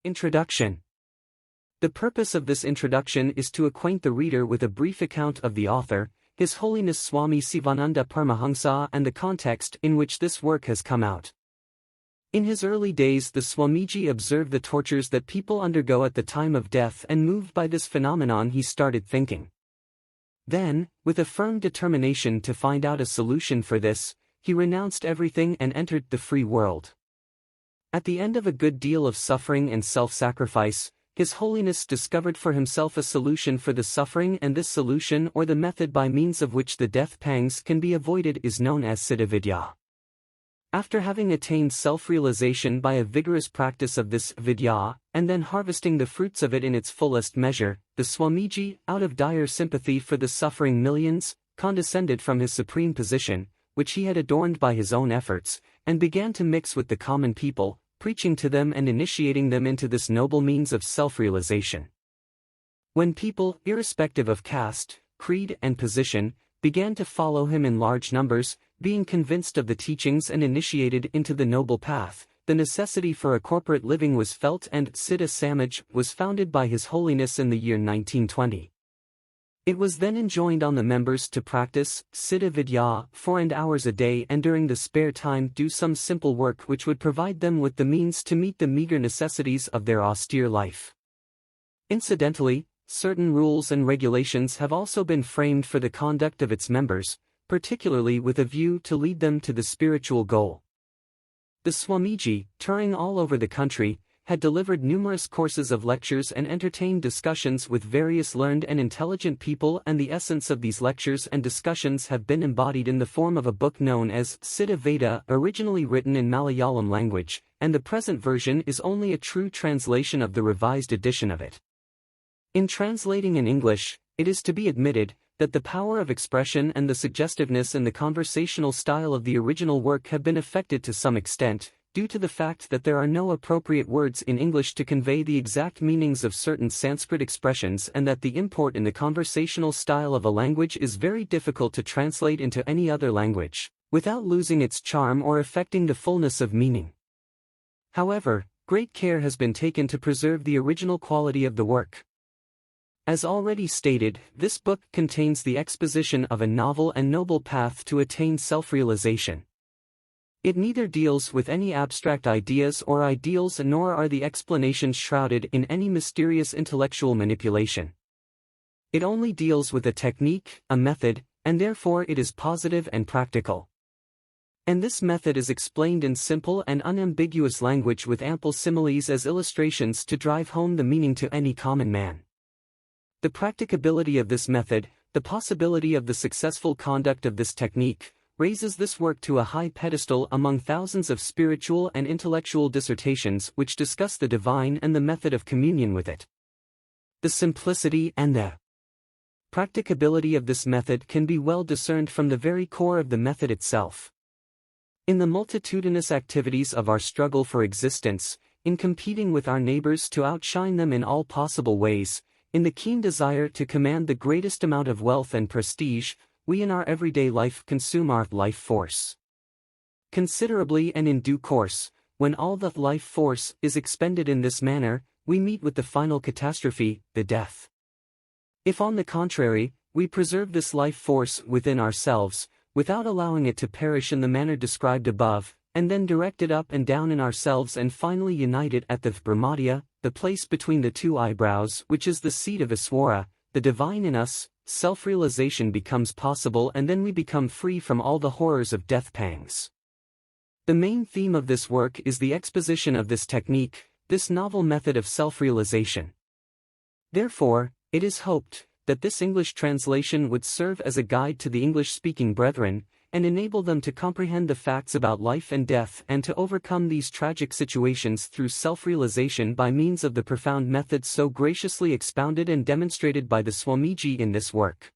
Introduction. The purpose of this introduction is to acquaint the reader with a brief account of the author, His Holiness Swami Sivananda Paramahamsa, and the context in which this work has come out. In his early days, the Swamiji observed the tortures that people undergo at the time of death, and moved by this phenomenon he started thinking. Then, with a firm determination to find out a solution for this, he renounced everything and entered the free world. At the end of a good deal of suffering and self-sacrifice, His Holiness discovered for himself a solution for the suffering, and this solution, or the method by means of which the death pangs can be avoided, is known as SIDHA VIDYA. After having attained self-realization by a vigorous practice of this vidya, and then harvesting the fruits of it in its fullest measure, the Swamiji, out of dire sympathy for the suffering millions, condescended from his supreme position, which he had adorned by his own efforts, and began to mix with the common people, preaching to them and initiating them into this noble means of self-realization. When people, irrespective of caste, creed, and position, began to follow him in large numbers, being convinced of the teachings and initiated into the noble path, the necessity for a corporate living was felt, and Siddha Samaj was founded by His Holiness in the year 1920. It was then enjoined on the members to practice SIDHA VIDYA 4 hours a day, and during the spare time do some simple work which would provide them with the means to meet the meager necessities of their austere life. Incidentally, certain rules and regulations have also been framed for the conduct of its members, particularly with a view to lead them to the spiritual goal. The Swamiji, touring all over the country, had delivered numerous courses of lectures and entertained discussions with various learned and intelligent people, and the essence of these lectures and discussions have been embodied in the form of a book known as Siddha Vedam, originally written in Malayalam language, and the present version is only a true translation of the revised edition of it. In translating in English, it is to be admitted that the power of expression and the suggestiveness and the conversational style of the original work have been affected to some extent, due to the fact that there are no appropriate words in English to convey the exact meanings of certain Sanskrit expressions, and that the import in the conversational style of a language is very difficult to translate into any other language, without losing its charm or affecting the fullness of meaning. However, great care has been taken to preserve the original quality of the work. As already stated, this book contains the exposition of a novel and noble path to attain self-realization. It neither deals with any abstract ideas or ideals, nor are the explanations shrouded in any mysterious intellectual manipulation. It only deals with a technique, a method, and therefore it is positive and practical. And this method is explained in simple and unambiguous language with ample similes as illustrations to drive home the meaning to any common man. The practicability of this method, the possibility of the successful conduct of this technique, raises this work to a high pedestal among thousands of spiritual and intellectual dissertations which discuss the divine and the method of communion with it. The simplicity and the practicability of this method can be well discerned from the very core of the method itself. In the multitudinous activities of our struggle for existence, in competing with our neighbors to outshine them in all possible ways, in the keen desire to command the greatest amount of wealth and prestige, we in our everyday life consume our life force considerably, and in due course, when all the life force is expended in this manner, we meet with the final catastrophe, the death. If on the contrary, we preserve this life force within ourselves, without allowing it to perish in the manner described above, and then direct it up and down in ourselves and finally unite it at the Brahmadya, the place between the two eyebrows, which is the seat of ISWARA, the divine in us, self-realization becomes possible, and then we become free from all the horrors of death pangs. The main theme of this work is the exposition of this technique, this novel method of self-realization. Therefore, it is hoped that this English translation would serve as a guide to the English-speaking brethren, and enable them to comprehend the facts about life and death and to overcome these tragic situations through self-realization by means of the profound method so graciously expounded and demonstrated by the Swamiji in this work.